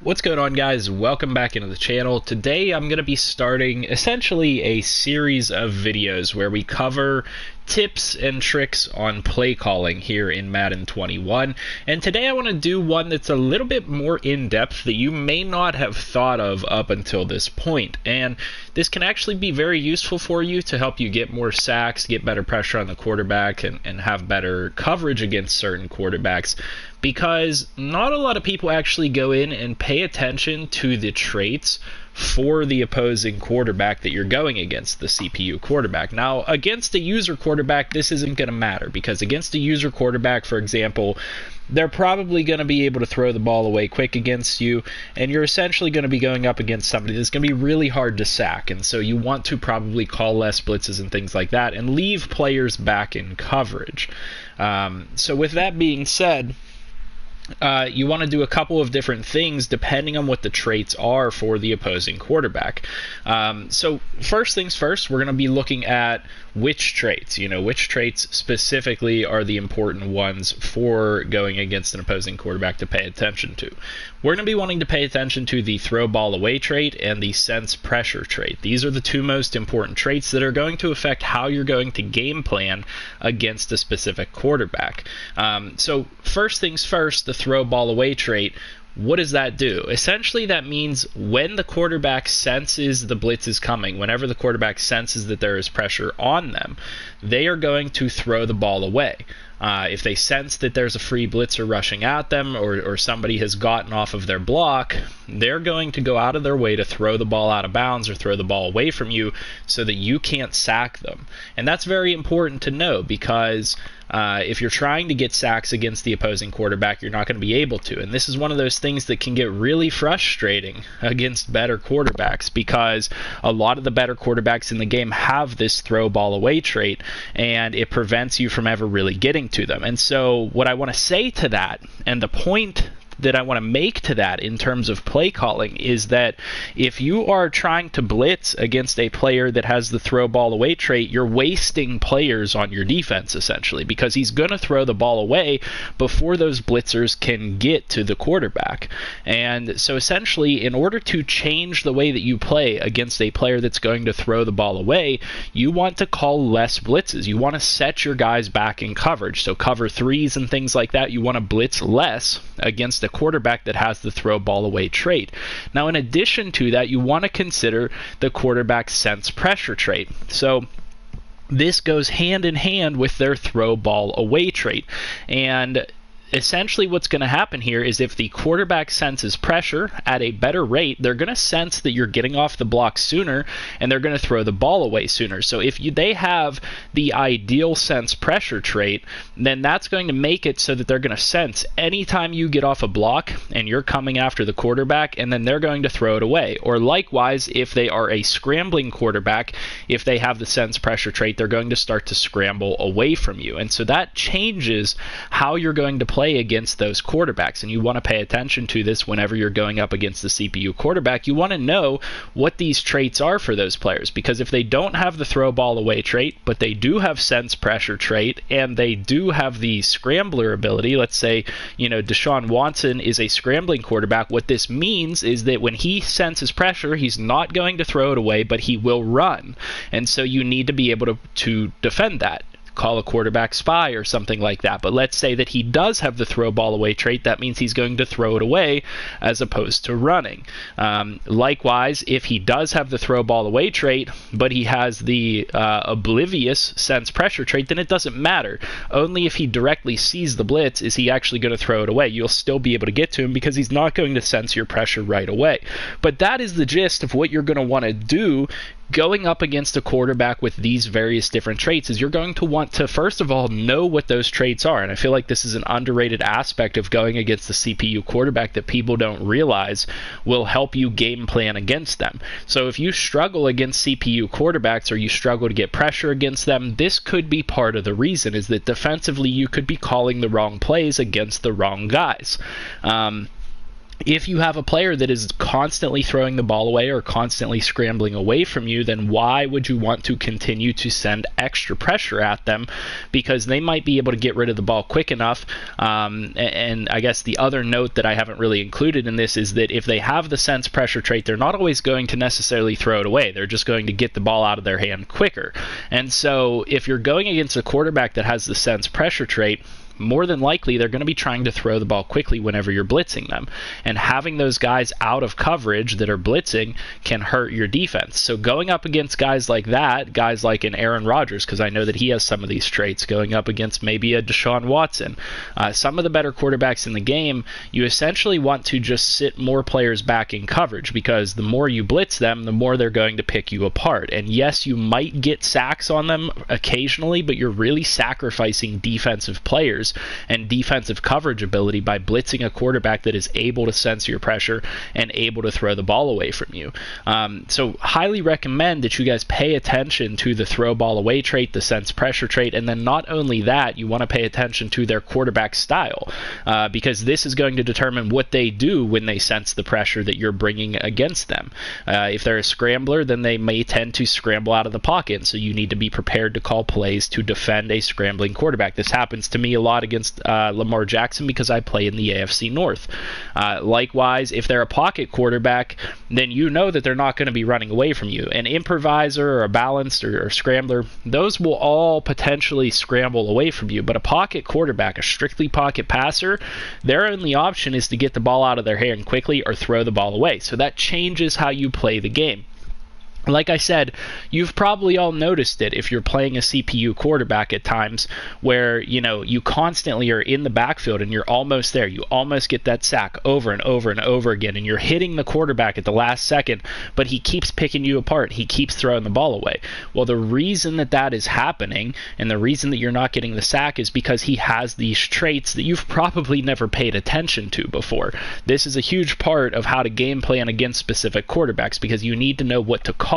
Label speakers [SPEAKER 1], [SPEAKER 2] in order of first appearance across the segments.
[SPEAKER 1] What's going on, guys? Welcome back into the channel. Today I'm going to be starting essentially a series of videos where we cover tips and tricks on play calling here in Madden 21. And today I want to do one that's a little bit more in-depth that you may not have thought of up until this point. And this can actually be very useful for you to help you get more sacks, get better pressure on the quarterback, and have better coverage against certain quarterbacks. Because not a lot of people actually go in and pay attention to the traits for the opposing quarterback that you're going against, the CPU quarterback. Now, against a user quarterback, this isn't going to matter, because against a user quarterback, for example, they're probably going to be able to throw the ball away quick against you, and you're essentially going to be going up against somebody that's going to be really hard to sack, and so you want to probably call less blitzes and things like that and leave players back in coverage. So with that being said, you want to do a couple of different things depending on what the traits are for the opposing quarterback. So first things first, we're going to be looking at which traits specifically are the important ones for going against an opposing quarterback to pay attention to. We're going to be wanting to pay attention to the throw ball away trait and the sense pressure trait. These are the two most important traits that are going to affect how you're going to game plan against a specific quarterback. So first things first, the throw ball away trait. What does that do? Essentially, that means when the quarterback senses the blitz is coming, whenever the quarterback senses that there is pressure on them, they are going to throw the ball away. If they sense that there's a free blitzer rushing at them, or somebody has gotten off of their block, they're going to go out of their way to throw the ball out of bounds or throw the ball away from you so that you can't sack them. And that's very important to know, because if you're trying to get sacks against the opposing quarterback, you're not going to be able to. And this is one of those things that can get really frustrating against better quarterbacks, because a lot of the better quarterbacks in the game have this throw ball away trait, and it prevents you from ever really getting to them. And so what I want to say to that, and the point that I want to make to that in terms of play calling, is that if you are trying to blitz against a player that has the throw ball away trait, you're wasting players on your defense, essentially, because he's going to throw the ball away before those blitzers can get to the quarterback. And so essentially, in order to change the way that you play against a player that's going to throw the ball away, you want to call less blitzes. You want to set your guys back in coverage. So cover threes and things like that, you want to blitz less against a quarterback that has the throw ball away trait. Now, in addition to that, you want to consider the quarterback's sense pressure trait. So this goes hand in hand with their throw ball away trait. And essentially what's going to happen here is, if the quarterback senses pressure at a better rate, they're going to sense that you're getting off the block sooner, and they're going to throw the ball away sooner. So if they have the ideal sense pressure trait, then that's going to make it so that they're going to sense anytime you get off a block and you're coming after the quarterback, and then they're going to throw it away. Or likewise, if they are a scrambling quarterback, if they have the sense pressure trait, they're going to start to scramble away from you. And so that changes how you're going to play against those quarterbacks, and you want to pay attention to this whenever you're going up against the CPU quarterback. You want to know what these traits are for those players, because if they don't have the throw ball away trait, but they do have sense pressure trait, and they do have the scrambler ability, let's say, Deshaun Watson is a scrambling quarterback, what this means is that when he senses pressure, he's not going to throw it away, but he will run. And so you need to be able to defend that. Call a quarterback spy or something like that. But let's say that he does have the throw ball away trait. That means he's going to throw it away as opposed to running. Likewise, if he does have the throw ball away trait, but he has the oblivious sense pressure trait, then it doesn't matter. Only if he directly sees the blitz is he actually going to throw it away. You'll still be able to get to him because he's not going to sense your pressure right away. But that is the gist of what you're going to want to do going up against a quarterback with these various different traits. Is you're going to want to, first of all, know what those traits are. And I feel like this is an underrated aspect of going against the CPU quarterback that people don't realize will help you game plan against them. So if you struggle against CPU quarterbacks, or you struggle to get pressure against them, this could be part of the reason, is that defensively you could be calling the wrong plays against the wrong guys. If you have a player that is constantly throwing the ball away or constantly scrambling away from you, then why would you want to continue to send extra pressure at them? Because they might be able to get rid of the ball quick enough. And I guess the other note that I haven't really included in this is that if they have the sense pressure trait, they're not always going to necessarily throw it away. They're just going to get the ball out of their hand quicker. And so if you're going against a quarterback that has the sense pressure trait, more than likely they're going to be trying to throw the ball quickly whenever you're blitzing them. And having those guys out of coverage that are blitzing can hurt your defense. So going up against guys like that, guys like an Aaron Rodgers, because I know that he has some of these traits, going up against maybe a Deshaun Watson, some of the better quarterbacks in the game, you essentially want to just sit more players back in coverage, because the more you blitz them, the more they're going to pick you apart. And yes, you might get sacks on them occasionally, but you're really sacrificing defensive players and defensive coverage ability by blitzing a quarterback that is able to sense your pressure and able to throw the ball away from you. So highly recommend that you guys pay attention to the throw ball away trait, the sense pressure trait, and then not only that, you want to pay attention to their quarterback style, because this is going to determine what they do when they sense the pressure that you're bringing against them. If they're a scrambler, then they may tend to scramble out of the pocket, so you need to be prepared to call plays to defend a scrambling quarterback. This happens to me a lot against Lamar Jackson because I play in the AFC North. Likewise, if they're a pocket quarterback, then you know that they're not going to be running away from you. An improviser or a balanced or scrambler, those will all potentially scramble away from you. But a pocket quarterback, a strictly pocket passer, their only option is to get the ball out of their hand quickly or throw the ball away. So that changes how you play the game. Like I said, you've probably all noticed it if you're playing a CPU quarterback at times where, you constantly are in the backfield and you're almost there. You almost get that sack over and over and over again, and you're hitting the quarterback at the last second, but he keeps picking you apart. He keeps throwing the ball away. Well, the reason that is happening and the reason that you're not getting the sack is because he has these traits that you've probably never paid attention to before. This is a huge part of how to game plan against specific quarterbacks, because you need to know what to call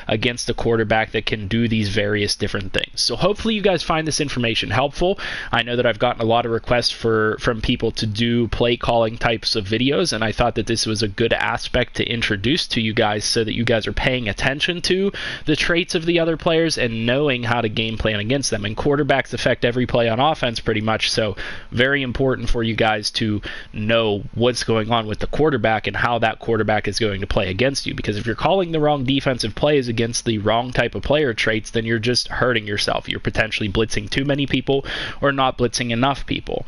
[SPEAKER 1] against a quarterback that can do these various different things. So hopefully you guys find this information helpful. I know that I've gotten a lot of requests from people to do play calling types of videos, and I thought that this was a good aspect to introduce to you guys so that you guys are paying attention to the traits of the other players and knowing how to game plan against them. And quarterbacks affect every play on offense pretty much, so very important for you guys to know what's going on with the quarterback and how that quarterback is going to play against you, because if you're calling the wrong defensive plays against the wrong type of player traits, then you're just hurting yourself. You're potentially blitzing too many people or not blitzing enough people.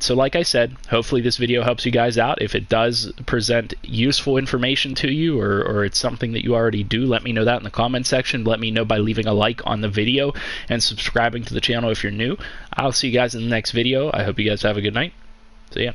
[SPEAKER 1] So like I said, hopefully this video helps you guys out. If it does present useful information to you, or it's something that you already do, let me know that in the comment section. Let me know by leaving a like on the video and subscribing to the channel if you're new. I'll see you guys in the next video. I hope you guys have a good night. See ya.